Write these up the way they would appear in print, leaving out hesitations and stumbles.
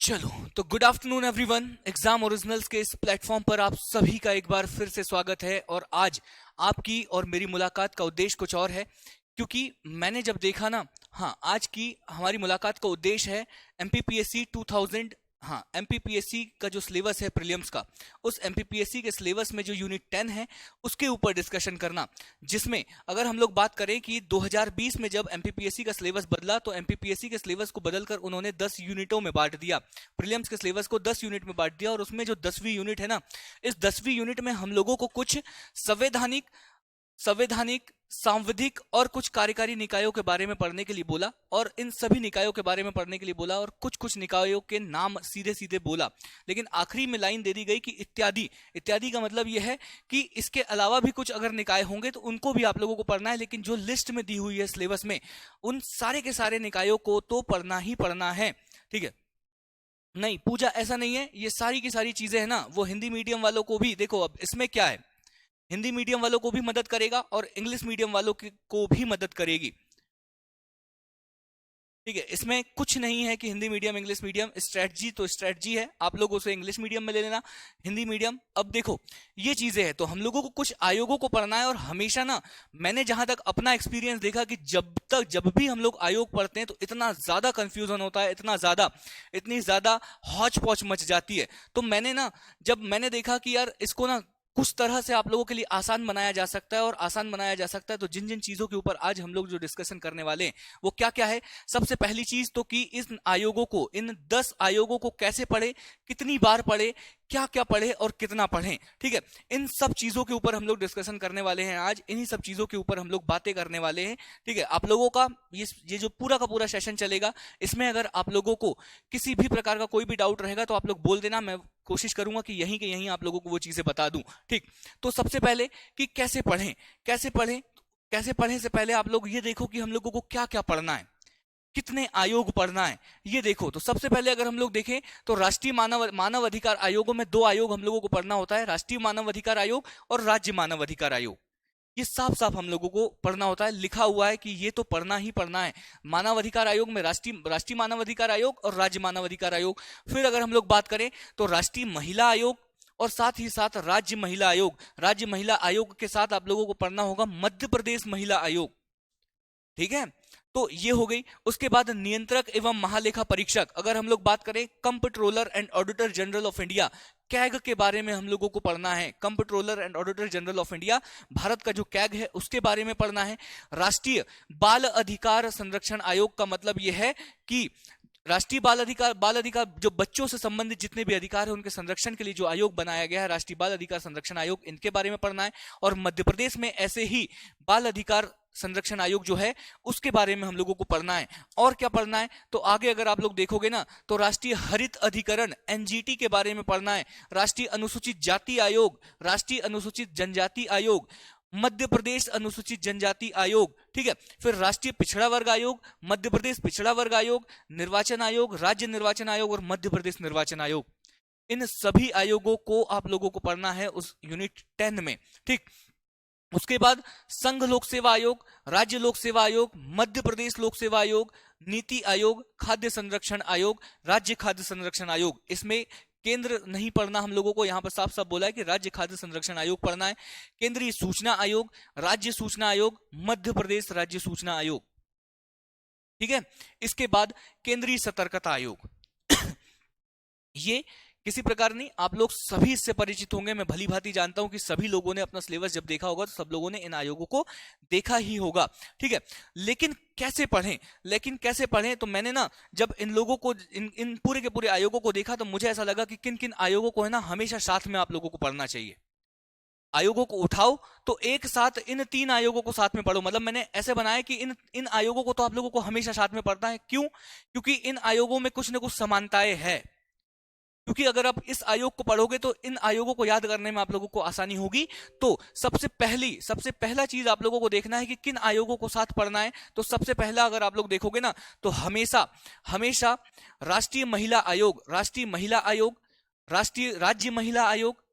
चलो तो good afternoon everyone. Exam originals के इस प्लेटफॉर्म पर आप सभी का एक बार फिर से स्वागत है। और आज आपकी और मेरी मुलाकात का उद्देश्य कुछ और है, क्योंकि मैंने जब देखा ना, हाँ, आज की हमारी मुलाकात का उद्देश्य है एमपीपीएससी 2000, हाँ, एमपीपीएससी का जो सिलेबस है प्रीलिम्स का, उस एमपीपीएससी के सिलेबस में जो यूनिट 10 है उसके ऊपर डिस्कशन करना। जिसमें अगर हम लोग बात करें कि 2020 में जब एमपीपीएससी का सिलेबस बदला तो एमपीपीएससी के सिलेबस को बदलकर उन्होंने 10 यूनिटों में बांट दिया। प्रीलिम्स के सिलेबस को 10 यूनिट में बांट दिया, और उसमें जो 10वीं यूनिट है ना, इस 10वीं यूनिट में हम लोगों को कुछ संवैधानिक संवैधानिक सांविधिक और कुछ कार्यकारी निकायों के बारे में पढ़ने के लिए बोला, और इन सभी निकायों के बारे में पढ़ने के लिए बोला, और कुछ कुछ निकायों के नाम सीधे सीधे बोला। लेकिन आखिरी में लाइन दे दी गई कि इत्यादि। इत्यादि का मतलब यह है कि इसके अलावा भी कुछ अगर निकाय होंगे तो उनको भी आप लोगों को पढ़ना है, लेकिन जो लिस्ट में दी हुई है सिलेबस में, उन सारे के सारे निकायों को तो पढ़ना ही पढ़ना है। ठीक है? नहीं पूजा, ऐसा नहीं है। ये सारी की सारी चीजें है ना, वो हिंदी मीडियम वालों को भी, देखो अब इसमें क्या है, हिंदी मीडियम वालों को भी मदद करेगा और इंग्लिश मीडियम वालों को भी मदद करेगी। ठीक है? इसमें कुछ नहीं है कि Hindi medium English medium. Strategy तो स्ट्रेटजी है, आप लोग उसे इंग्लिश मीडियम में ले लेना, हिंदी मीडियम। अब देखो ये चीजें हैं, तो हम लोगों को कुछ आयोगों को पढ़ना है। और हमेशा ना, मैंने जहां तक अपना एक्सपीरियंस देखा कि जब भी हम लोग आयोग पढ़ते हैं तो इतना ज्यादा कंफ्यूजन होता है, इतनी ज्यादा हौच पौच मच जाती है। तो जब मैंने देखा कि यार इसको ना कुछ तरह से आप लोगों के लिए आसान बनाया जा सकता है, और आसान बनाया जा सकता है तो जिन जिन चीजों के ऊपर आज हम लोग जो डिस्कशन करने वाले हैं वो क्या क्या है। सबसे पहली चीज तो कि इन 10 आयोगों को कैसे पढ़े, कितनी बार पढ़े, क्या क्या पढ़े और कितना पढ़ें। ठीक है? इन सब चीजों के ऊपर हम लोग डिस्कशन करने वाले हैं आज, इन्हीं सब चीजों के ऊपर हम लोग बातें करने वाले हैं। ठीक है? आप लोगों का ये जो पूरा का पूरा सेशन चलेगा, इसमें अगर आप लोगों को किसी भी प्रकार का कोई भी डाउट रहेगा तो आप लोग बोल देना, मैं कोशिश करूंगा कि यहीं के यहीं आप लोगों को वो चीजें बता दूं। ठीक? तो सबसे पहले कि कैसे पढ़ें से पहले आप लोग ये देखो कि हम लोगों को क्या क्या पढ़ना है, कितने आयोग पढ़ना है, ये देखो। तो सबसे पहले अगर हम लोग देखें तो राष्ट्रीय मानव अधिकार आयोगों में 2 आयोग हम लोगों को पढ़ना होता है, राष्ट्रीय मानव अधिकार आयोग और राज्य मानव अधिकार आयोग। ये साफ साफ हम लोगों को पढ़ना होता है, लिखा हुआ है कि ये तो पढ़ना ही पढ़ना है। मानव अधिकार आयोग में राष्ट्रीय मानव अधिकार आयोग और राज्य मानव अधिकार आयोग। फिर अगर हम लोग बात करें तो राष्ट्रीय महिला आयोग और साथ ही साथ राज्य महिला आयोग। राज्य महिला आयोग के साथ आप लोगों को पढ़ना होगा मध्य प्रदेश महिला आयोग। ठीक है? तो ये हो गई। उसके बाद नियंत्रक एवं महालेखा परीक्षक, अगर हम लोग बात करें comptroller and auditor general of India, CAG के बारे में हम लोगों को पढ़ना है। Comptroller and auditor general of India, Bharat का जो कैग है उसके बारे में पढ़ना है। राष्ट्रीय बाल अधिकार संरक्षण आयोग का मतलब यह है कि राष्ट्रीय बाल अधिकार जो बच्चों से संबंधित जितने भी अधिकार है उनके संरक्षण के लिए जो आयोग बनाया गया है, राष्ट्रीय बाल अधिकार संरक्षण आयोग, इनके बारे में पढ़ना है। और मध्य प्रदेश में ऐसे ही बाल अधिकार संरक्षण आयोग जो है उसके बारे में हम लोगों को पढ़ना है। और क्या पढ़ना है तो आगे अगर आप लोग देखोगे ना तो राष्ट्रीय हरित अधिकरण एनजीटी के बारे में पढ़ना है। राष्ट्रीय अनुसूचित जाति आयोग, राष्ट्रीय अनुसूचित जनजाति आयोग, मध्य प्रदेश अनुसूचित जनजाति आयोग। ठीक है? फिर राष्ट्रीय पिछड़ा वर्ग आयोग, मध्य प्रदेश पिछड़ा वर्ग आयोग, निर्वाचन आयोग, राज्य निर्वाचन आयोग और मध्य प्रदेश निर्वाचन आयोग। इन सभी आयोगों को आप लोगों को पढ़ना है उस यूनिट 10 में। ठीक? उसके बाद संघ लोक सेवा आयोग, राज्य लोक सेवा आयोग, मध्य प्रदेश लोक सेवा आयोग, नीति आयोग, खाद्य संरक्षण आयोग, राज्य खाद्य संरक्षण आयोग। इसमें केंद्र नहीं पढ़ना हम लोगों को, यहां पर साफ साफ बोला है कि राज्य खाद्य संरक्षण आयोग पढ़ना है। केंद्रीय सूचना आयोग, राज्य सूचना आयोग, मध्य प्रदेश राज्य सूचना आयोग। ठीक है? इसके बाद केंद्रीय सतर्कता आयोग ये किसी प्रकार नहीं, आप लोग सभी इससे परिचित होंगे। मैं भली भांति जानता हूं कि सभी लोगों ने अपना सिलेबस जब देखा होगा तो सब लोगों ने इन आयोगों को देखा ही होगा। ठीक है? लेकिन कैसे पढ़ें तो मैंने ना जब इन लोगों को इन पूरे के पूरे आयोगों को देखा तो मुझे ऐसा लगा कि किन किन आयोगों को है ना हमेशा साथ में आप लोगों को पढ़ना चाहिए। आयोगों को उठाओ तो एक साथ इन 3 आयोगों को साथ में पढ़ो। मतलब मैंने ऐसे बनाया कि इन आयोगों को तो आप लोगों को हमेशा साथ में पढ़ना है। क्यों? क्योंकि इन आयोगों में कुछ ना कुछ समानताएं है। क्योंकि अगर आप इस आयोग को पढ़ोगे तो इन आयोगों को याद करने में आप लोगों को आसानी होगी। तो सबसे पहला चीज आप लोगों को देखना है कि किन आयोगों को साथ पढ़ना है। तो सबसे पहला अगर आप लोग देखोगे ना तो हमेशा राष्ट्रीय महिला आयोग, राज्य महिला आयोग।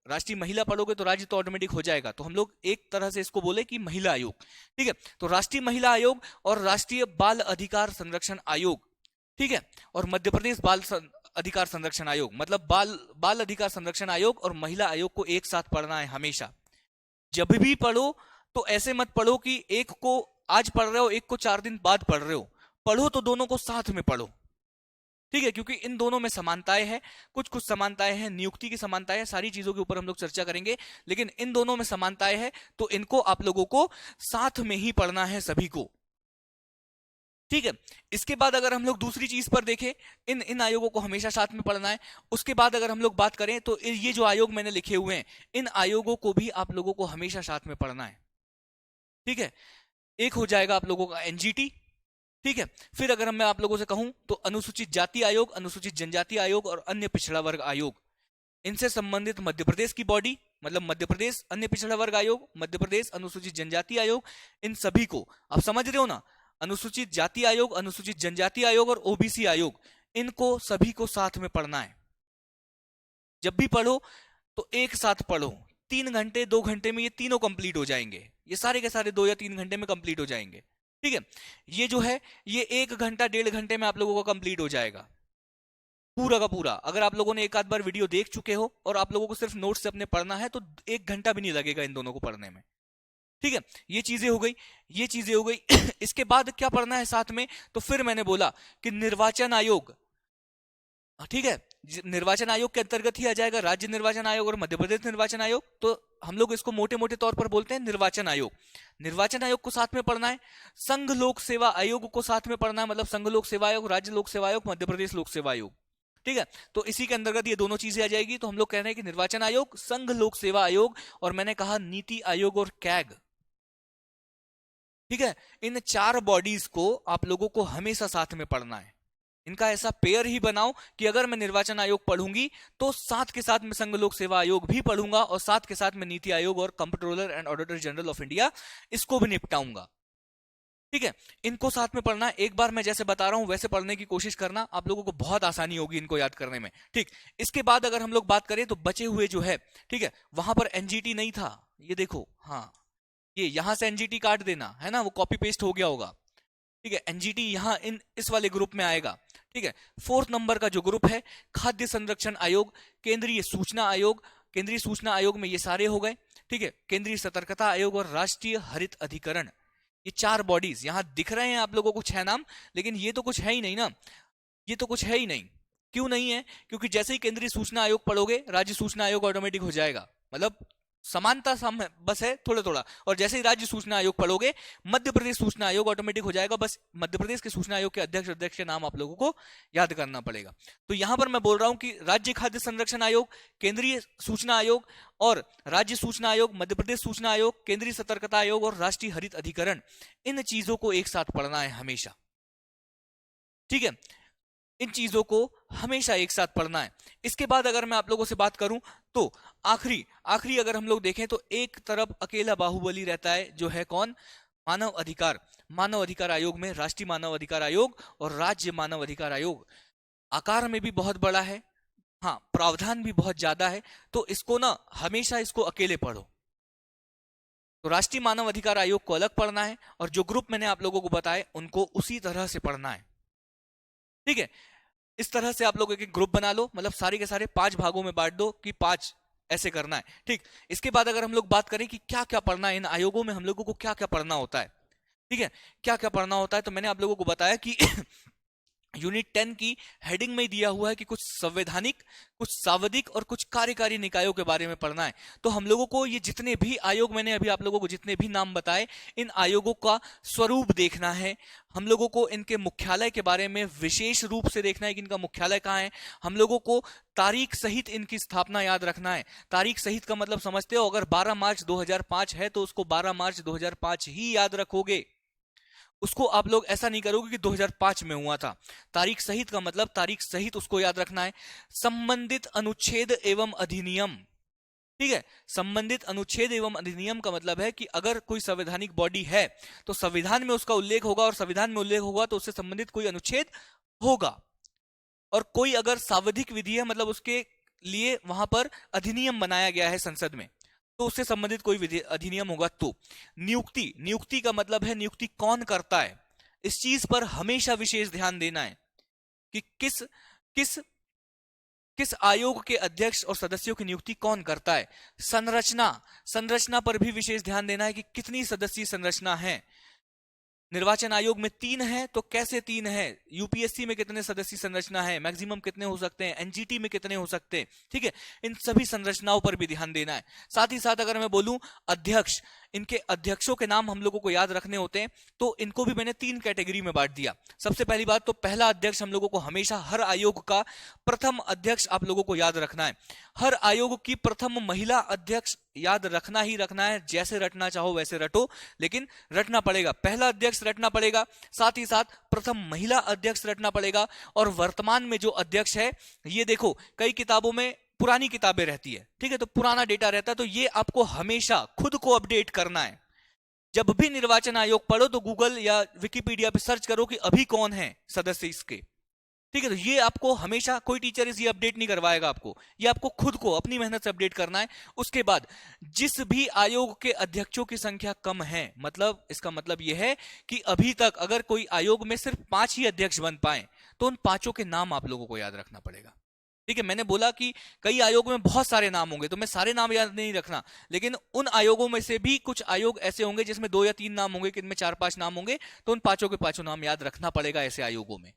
राष्ट्रीय महिला पढ़ोगे तो राज्य तो ऑटोमेटिक हो जाएगा, तो हम लोग एक तरह से इसको बोले कि महिला आयोग। ठीक है? तो राष्ट्रीय महिला आयोग और राष्ट्रीय बाल अधिकार संरक्षण आयोग। ठीक है? और मध्य प्रदेश अधिकार संरक्षण आयोग, मतलब बाल बाल अधिकार संरक्षण आयोग और महिला आयोग को एक साथ पढ़ना है हमेशा। जब भी पढ़ो तो ऐसे मत पढ़ो कि एक को आज पढ़ रहे हो, एक को 4 दिन बाद पढ़ रहे हो, पढ़ो तो दोनों को साथ में पढ़ो, ठीक है, क्योंकि इन दोनों में समानताएं हैं, कुछ कुछ समानताएं हैं, नियुक्ति की समानताएं हैं, सारी चीजों के ऊपर हम लोग चर्चा करेंगे, लेकिन इन दोनों में समानताएं हैं, तो इनको आप लोगों को साथ में ही पढ़ना है सभी को, ठीक है। इसके बाद अगर हम लोग दूसरी चीज पर देखें, इन इन आयोगों को हमेशा साथ में पढ़ना है। उसके बाद अगर हम लोग बात करें तो ये जो आयोग मैंने लिखे हुए हैं, इन आयोगों को भी आप लोगों को हमेशा साथ में पढ़ना है, ठीक है। एक हो जाएगा आप लोगों का एनजीटी, ठीक है। फिर अगर मैं आप लोगों से कहूं तो अनुसूचित जाति आयोग, अनुसूचित जनजाति आयोग और अन्य पिछड़ा वर्ग आयोग, इनसे संबंधित मध्य प्रदेश की बॉडी, मतलब मध्य प्रदेश अन्य पिछड़ा वर्ग आयोग, मध्य प्रदेश अनुसूचित जनजाति आयोग, इन सभी को आप समझ रहे हो ना, अनुसूचित जाति आयोग, अनुसूचित जनजाति आयोग और ओबीसी आयोग, इनको सभी को साथ में पढ़ना है। जब भी पढ़ो तो एक साथ पढ़ो, 3 घंटे 2 घंटे में ये तीनों कंप्लीट हो जाएंगे, ये सारे के सारे 2 या 3 घंटे में कंप्लीट हो जाएंगे, ठीक है। ये जो है ये 1 घंटा 1.5 घंटे में आप लोगों का कंप्लीट हो जाएगा पूरा का पूरा। अगर आप लोगों ने एक आध बार वीडियो देख चुके हो और आप लोगों को सिर्फ नोट्स से अपने पढ़ना है तो 1 घंटा भी नहीं लगेगा इन दोनों को पढ़ने में, ठीक है। ये चीजें हो गई, ये चीजें हो गई। इसके बाद क्या पढ़ना है साथ में, तो फिर मैंने बोला कि निर्वाचन आयोग, ठीक है, निर्वाचन आयोग के अंतर्गत ही आ जाएगा राज्य निर्वाचन आयोग और मध्य प्रदेश निर्वाचन आयोग, तो हम लोग इसको मोटे मोटे तौर पर बोलते हैं निर्वाचन आयोग। निर्वाचन आयोग को साथ में पढ़ना है, संघ लोक सेवा आयोग को साथ में पढ़ना है, मतलब संघ लोक सेवा आयोग, राज्य लोक सेवा आयोग, मध्य प्रदेश लोक सेवा आयोग, ठीक है। तो इसी के अंतर्गत ये दोनों चीजें आ जाएगी। तो हम लोग कह रहे हैं कि निर्वाचन आयोग, संघ लोक सेवा आयोग और मैंने कहा नीति आयोग और कैग, ठीक है। इन 4 बॉडीज को आप लोगों को हमेशा साथ में पढ़ना है। इनका ऐसा पेयर ही बनाओ कि अगर मैं निर्वाचन आयोग पढ़ूंगी तो साथ के साथ मैं संघ लोक सेवा आयोग भी पढ़ूंगा और साथ के साथ मैं नीति आयोग और comptroller and auditor general of India इसको भी निपटाऊंगा, ठीक है। इनको साथ में पढ़ना, एक बार मैं जैसे बता रहा हूं वैसे पढ़ने की कोशिश करना, आप लोगों को बहुत आसानी होगी इनको याद करने में, ठीक। इसके बाद अगर हम लोग बात करें तो बचे हुए जो है, ठीक है, वहां पर एनजीटी नहीं था, ये देखो, हाँ ये यहां से एनजीटी काट देना है ना, वो कॉपी पेस्ट हो गया होगा, ठीक है। एनजीटी यहां इस वाले ग्रुप में आएगा, ठीक है। 4th नंबर का जो ग्रुप है खाद्य संरक्षण आयोग, केंद्रीय सूचना आयोग, केंद्रीय सूचना आयोग में ये सारे हो गए, ठीक है। केंद्रीय सतर्कता आयोग और राष्ट्रीय हरित अधिकरण, ये 4 बॉडीज यहां दिख रहे हैं आप लोगों को 6 नाम, लेकिन ये तो कुछ है ही नहीं ना, ये तो कुछ है ही नहीं। क्यों नहीं है, क्योंकि जैसे ही केंद्रीय सूचना आयोग पढ़ोगे राज्य सूचना आयोग ऑटोमेटिक हो जाएगा, मतलब समानता बस है थोड़ा थोड़ा, और जैसे ही राज्य सूचना आयोग पढ़ोगे मध्य प्रदेश सूचना आयोग ऑटोमेटिक हो जाएगा, बस मध्य प्रदेश के सूचना आयोग के अध्यक्ष के नाम आप लोगों को याद करना पड़ेगा। तो यहां पर मैं बोल रहा हूं कि राज्य खाद्य संरक्षण आयोग, केंद्रीय सूचना आयोग और राज्य सूचना आयोग, मध्य प्रदेश सूचना आयोग, केंद्रीय सतर्कता आयोग और राष्ट्रीय हरित अधिकरण, इन चीजों को एक साथ पढ़ना है हमेशा, ठीक है। इन चीजों को हमेशा एक साथ पढ़ना है। इसके बाद अगर मैं आप लोगों से बात करूं तो आखिरी अगर हम लोग देखें तो एक तरफ अकेला बाहुबली रहता है, जो है कौन, मानव अधिकार आयोग में राष्ट्रीय मानव अधिकार आयोग और राज्य मानव अधिकार आयोग आकार में भी बहुत बड़ा है, हाँ प्रावधान भी बहुत ज्यादा है, तो इसको ना हमेशा इसको अकेले पढ़ो। तो राष्ट्रीय मानव अधिकार आयोग को अलग पढ़ना है और जो ग्रुप मैंने आप लोगों को बताए उनको उसी तरह से पढ़ना है, ठीक है। इस तरह से आप लोग एक ग्रुप बना लो, मतलब सारे के सारे 5 भागों में बांट दो कि 5 ऐसे करना है, ठीक। इसके बाद अगर हम लोग बात करें कि क्या क्या पढ़ना है, इन आयोगों में हम लोगों को क्या क्या पढ़ना होता है, ठीक है, क्या क्या पढ़ना होता है, तो मैंने आप लोगों को बताया कि यूनिट 10 की हेडिंग में दिया हुआ है कि कुछ संवैधानिक, कुछ सांविधिक और कुछ कार्यकारी निकायों के बारे में पढ़ना है। तो हम लोगों को ये जितने भी आयोग, मैंने अभी आप लोगों को जितने भी नाम बताए, इन आयोगों का स्वरूप देखना है, हम लोगों को इनके मुख्यालय के बारे में विशेष रूप से देखना है कि इनका मुख्यालय कहाँ है, हम लोगों को तारीख सहित इनकी स्थापना याद रखना है। तारीख सहित का मतलब समझते हो, अगर 12 मार्च 2005 है तो उसको 12 मार्च 2005 ही याद रखोगे, उसको आप लोग ऐसा नहीं करोगे कि 2005 में हुआ था। तारीख सहित का मतलब तारीख सहित उसको याद रखना है। संबंधित अनुच्छेद एवं अधिनियम, ठीक है, संबंधित अनुच्छेद एवं अधिनियम का मतलब है कि अगर कोई संवैधानिक बॉडी है तो संविधान में उसका उल्लेख होगा, और संविधान में उल्लेख होगा तो उससे संबंधित कोई अनुच्छेद होगा, और कोई अगर सांविधिक विधि है मतलब उसके लिए वहां पर अधिनियम बनाया गया है संसद में, तो उससे संबंधित कोई अधिनियम होगा। तो नियुक्ति का मतलब है नियुक्ति कौन करता है, इस चीज पर हमेशा विशेष ध्यान देना है कि किस किस आयोग के अध्यक्ष और सदस्यों की नियुक्ति कौन करता है? संरचना, संरचना पर भी विशेष ध्यान देना है कि कितनी सदस्यीय संरचना है। निर्वाचन आयोग में 3 है, तो कैसे 3 है? यूपीएससी में कितने सदस्यीय संरचना है, मैक्सिमम कितने हो सकते हैं, एनजीटी में कितने हो सकते हैं, ठीक है। इन सभी संरचनाओं पर भी ध्यान देना है। साथ ही साथ अगर मैं बोलूं अध्यक्ष, इनके अध्यक्षों के नाम हम लोगों को याद रखने होते हैं, तो इनको भी मैंने 3 कैटेगरी में बांट दिया। सबसे पहली बात तो पहला अध्यक्ष हम लोगों को हमेशा हर आयोग का प्रथम अध्यक्ष आप लोगों को याद रखना है। हर आयोग की प्रथम महिला अध्यक्ष याद रखना ही रखना है, जैसे रटना चाहो वैसे रटो, लेकिन रटना पड़ेगा। पहला अध्यक्ष रटना पड़ेगा, साथ ही साथ प्रथम महिला अध्यक्ष रटना पड़ेगा। और वर्तमान में जो अध्यक्ष है, ये देखो कई किताबों में पुरानी किताबें रहती है, ठीक है, तो पुराना डेटा रहता है, तो ये आपको हमेशा खुद को अपडेट करना है। जब भी निर्वाचन आयोग पढ़ो तो गूगल या विकिपीडिया पे सर्च करो कि अभी कौन है सदस्य इसके, ठीक है। तो ये आपको हमेशा, कोई टीचर इसे अपडेट नहीं करवाएगा आपको, ये आपको खुद को अपनी मेहनत से अपडेट करना है। उसके बाद जिस भी आयोग के अध्यक्षों की संख्या कम है, मतलब इसका मतलब यह है कि अभी तक अगर कोई आयोग में सिर्फ 5 ही अध्यक्ष बन पाए, तो उन 5 के नाम आप लोगों को याद रखना पड़ेगा, ठीक है। मैंने बोला कि कई आयोगों में बहुत सारे नाम होंगे, तो मैं सारे नाम याद नहीं रखना, लेकिन उन आयोगों में से भी कुछ आयोग ऐसे होंगे जिसमें 2 या 3 नाम होंगे, किनमें 4-5 नाम होंगे, तो उन 5 के 5 नाम याद रखना पड़ेगा ऐसे आयोगों में,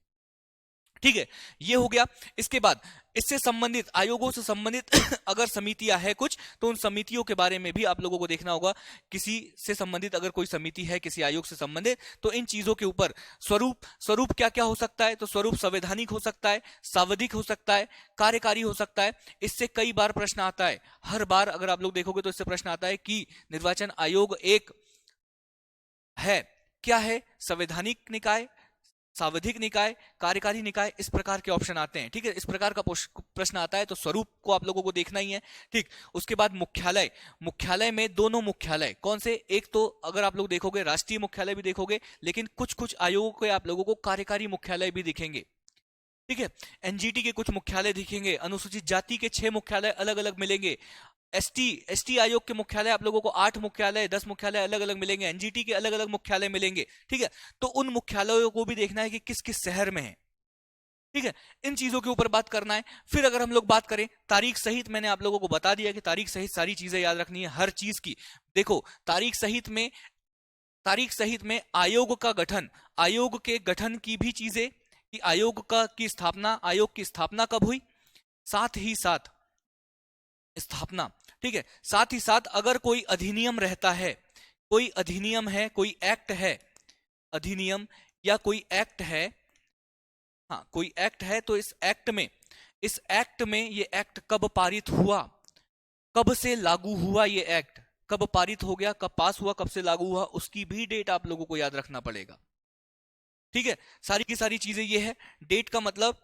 ठीक है। ये हो गया। इसके बाद इससे संबंधित, आयोगों से संबंधित अगर समितियां है कुछ, तो उन समितियों के बारे में भी आप लोगों को देखना होगा। किसी से संबंधित अगर कोई समिति है, किसी आयोग से संबंधित, तो इन चीजों के ऊपर स्वरूप क्या क्या हो सकता है, तो स्वरूप संवैधानिक हो सकता है, सांविधिक हो सकता है, कार्यकारी हो सकता है। इससे कई बार प्रश्न आता है, हर बार अगर आप लोग देखोगे तो इससे प्रश्न आता है कि निर्वाचन आयोग एक है, क्या है, संवैधानिक निकाय, सांविधिक निकाय, कार्यकारी निकाय, इस प्रकार के ऑप्शन आते हैं, ठीक है। इस प्रकार का प्रश्न आता है, तो स्वरूप को आप लोगों को देखना ही है, ठीक। उसके बाद मुख्यालय, मुख्यालय में दोनों मुख्यालय कौन से, एक तो अगर आप लोग देखोगे राष्ट्रीय मुख्यालय भी देखोगे, लेकिन कुछ कुछ आयोगों के आप लोगों को कार्यकारी मुख्यालय भी दिखेंगे, ठीक है। एनजीटी के कुछ मुख्यालय दिखेंगे, अनुसूचित जाति के 6 मुख्यालय अलग अलग मिलेंगे, एसटी आयोग के मुख्यालय आप लोगों को 8 मुख्यालय 10 मुख्यालय अलग अलग मिलेंगे, एनजीटी के अलग अलग मुख्यालय मिलेंगे, ठीक है। तो उन मुख्यालयों को भी देखना है कि किस किस शहर में है, ठीक है। इन चीजों के ऊपर बात करना है। फिर अगर हम लोग बात करें तारीख सहित, मैंने आप लोगों को बता दिया कि तारीख सहित सारी चीजें याद रखनी है, हर चीज की। देखो तारीख सहित में आयोग का गठन, आयोग के गठन की भी चीजें, कि आयोग की स्थापना कब हुई, साथ ही साथ स्थापना, ठीक है। साथ ही साथ अगर कोई अधिनियम रहता है, कोई अधिनियम है, कोई एक्ट है, अधिनियम या कोई एक्ट है, हाँ कोई एक्ट है, तो इस एक्ट में ये एक्ट कब पारित हुआ, कब से लागू हुआ, ये एक्ट कब पारित हो गया, कब पास हुआ, कब से लागू हुआ, उसकी भी डेट आप लोगों को याद रखना पड़ेगा, ठीक है। सारी की सारी चीजें ये है। डेट का मतलब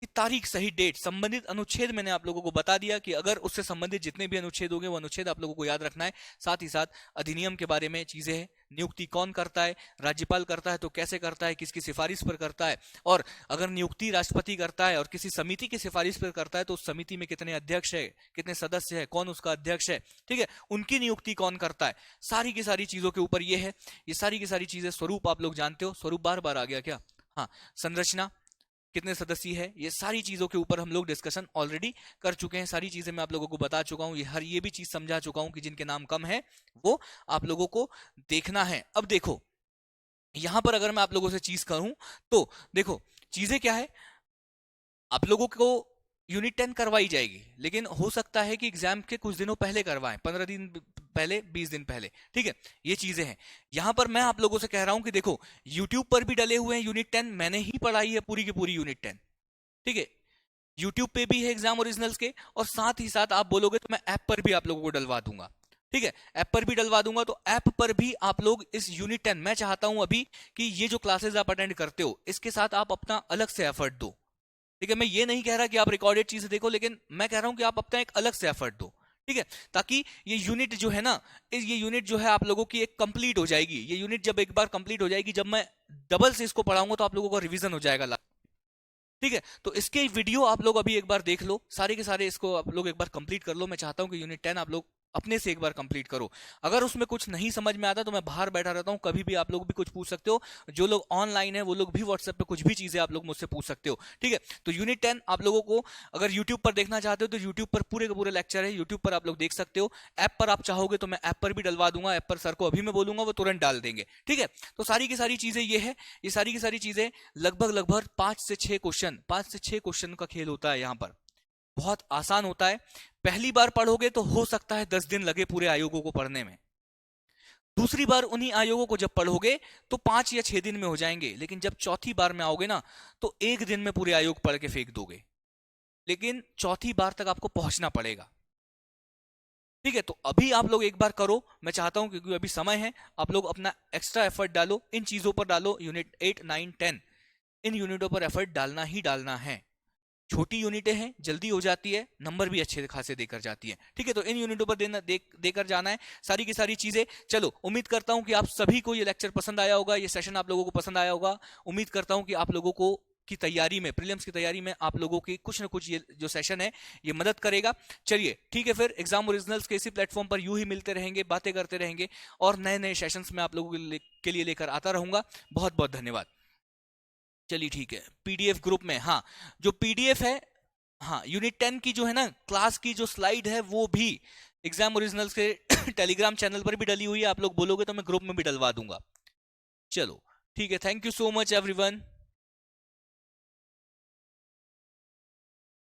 कि तारीख सही डेट, संबंधित अनुच्छेद मैंने आप लोगों को बता दिया कि अगर उससे संबंधित जितने भी अनुच्छेद होंगे वो अनुच्छेद आप लोगों को याद रखना है। साथ ही साथ अधिनियम के बारे में चीजें हैं, नियुक्ति कौन करता है, राज्यपाल करता है तो कैसे करता है, किसकी सिफारिश पर करता है, और अगर नियुक्ति राष्ट्रपति करता है और किसी समिति की सिफारिश पर करता है तो उस समिति में कितने अध्यक्ष है, कितने सदस्य है, कौन उसका अध्यक्ष है, ठीक है, उनकी नियुक्ति कौन करता है, सारी की सारी चीजों के ऊपर ये है। ये सारी की सारी चीजें, स्वरूप आप लोग जानते हो, स्वरूप बार बार आ गया क्या, हाँ, संरचना कितने सदस्य है, ये सारी चीजों के ऊपर हम लोग डिस्कशन ऑलरेडी कर चुके हैं। सारी चीजें मैं आप लोगों को बता चुका हूं, ये भी चीज समझा चुका हूं कि जिनके नाम कम है वो आप लोगों को देखना है। अब देखो यहां पर अगर मैं आप लोगों से चीज कहूं तो देखो चीजें क्या है, आप लोगों को यूनिट 10 करवाई जाएगी, लेकिन हो सकता है कि एग्जाम के कुछ दिनों पहले करवाएं, 15 दिन पहले, 20 दिन पहले, ठीक है। ये चीजें हैं। यहां पर मैं आप लोगों से कह रहा हूं कि देखो यूट्यूब पर भी डले हुए हैं यूनिट 10, मैंने ही पढ़ाई है पूरी की पूरी यूनिट 10, ठीक है। यूट्यूब पे भी है एग्जाम ओरिजिनल्स के, और साथ ही साथ आप बोलोगे तो मैं ऐप पर भी आप लोगों को डलवा दूंगा, ठीक है, ऐप पर भी डलवा दूंगा। तो ऐप पर भी आप लोग इस यूनिट 10, मैं चाहता हूं अभी कि ये जो क्लासेस आप अटेंड करते हो इसके साथ आप अपना अलग से एफर्ट दो, ठीक है। मैं ये नहीं कह रहा कि आप रिकॉर्डेड चीजें देखो, लेकिन मैं कह रहा हूं कि आप अपना एक अलग से एफर्ट दो, ठीक है, ताकि ये यूनिट जो है ना, ये यूनिट जो है आप लोगों की एक कंप्लीट हो जाएगी। ये यूनिट जब एक बार कंप्लीट हो जाएगी, जब मैं डबल से इसको पढ़ाऊंगा तो आप लोगों का रिवीजन हो जाएगा, ठीक है। तो इसके वीडियो आप लोग अभी एक बार देख लो, सारे के सारे इसको आप लोग एक बार कंप्लीट कर लो। मैं चाहता हूं कि यूनिट 10 आप लोग अपने से एक बार कंप्लीट करो। अगर उसमें कुछ नहीं समझ में आता तो मैं बाहर बैठा रहता हूं, कभी भी आप लोग भी कुछ पूछ सकते हो। जो लोग ऑनलाइन है वो लोग भी व्हाट्सएप पे कुछ भी चीजें आप लोग मुझसे पूछ सकते हो, ठीक है। तो यूनिट 10 आप लोगों को अगर यूट्यूब पर देखना चाहते हो तो यूट्यूब पर पूरे के पूरे लेक्चर है, यूट्यूब पर आप लोग देख सकते हो। ऐप पर आप चाहोगे तो मैं ऐप पर भी डलवा दूंगा, ऐप पर सर को अभी मैं बोलूंगा वो तुरंत डाल देंगे, ठीक है। तो सारी की सारी चीजें ये है, ये सारी की सारी चीजें लगभग लगभग 5 से 6 का खेल होता है यहाँ पर। बहुत आसान होता है। पहली बार पढ़ोगे तो हो सकता है 10 दिन लगे पूरे आयोगों को पढ़ने में। दूसरी बार उन्हीं आयोगों को जब पढ़ोगे तो 5 या 6 दिन में हो जाएंगे। लेकिन जब चौथी बार में आओगे ना तो एक दिन में पूरे आयोग पढ़ के फेंक दोगे। लेकिन चौथी बार तक आपको पहुंचना पड़ेगा, ठीक है। तो अभी आप लोग एक बार करो, मैं चाहता हूं क्योंकि अभी समय है, आप लोग अपना एक्स्ट्रा एफर्ट डालो, इन चीजों पर डालो। यूनिट 8, 9, 10 इन यूनिटों पर एफर्ट डालना ही डालना है। छोटी यूनिटें हैं, जल्दी हो जाती है, नंबर भी अच्छे खासे देकर जाती है, ठीक है। तो इन यूनिटों पर देकर जाना है सारी की सारी चीजें। चलो, उम्मीद करता हूं कि आप सभी को ये लेक्चर पसंद आया होगा, ये सेशन आप लोगों को पसंद आया होगा। उम्मीद करता हूं कि आप लोगों को की तैयारी में, प्रीलिम्स की तैयारी में आप लोगों की कुछ ना कुछ ये जो सेशन है ये मदद करेगा। चलिए ठीक है, फिर एग्जाम ओरिजिनल्स के इसी प्लेटफॉर्म पर यूं ही मिलते रहेंगे, बातें करते रहेंगे और नए नए सेशंस में आप लोगों के लिए लेकर आता रहूंगा। बहुत बहुत धन्यवाद। चलिए ठीक है, पीडीएफ ग्रुप में, हाँ जो पीडीएफ है, हाँ यूनिट 10 की जो है ना क्लास की जो स्लाइड है वो भी एग्जाम ओरिजिनल्स के टेलीग्राम चैनल पर भी डली हुई है। आप लोग बोलोगे तो मैं ग्रुप में भी डलवा दूंगा। चलो ठीक है, thank you so much everyone.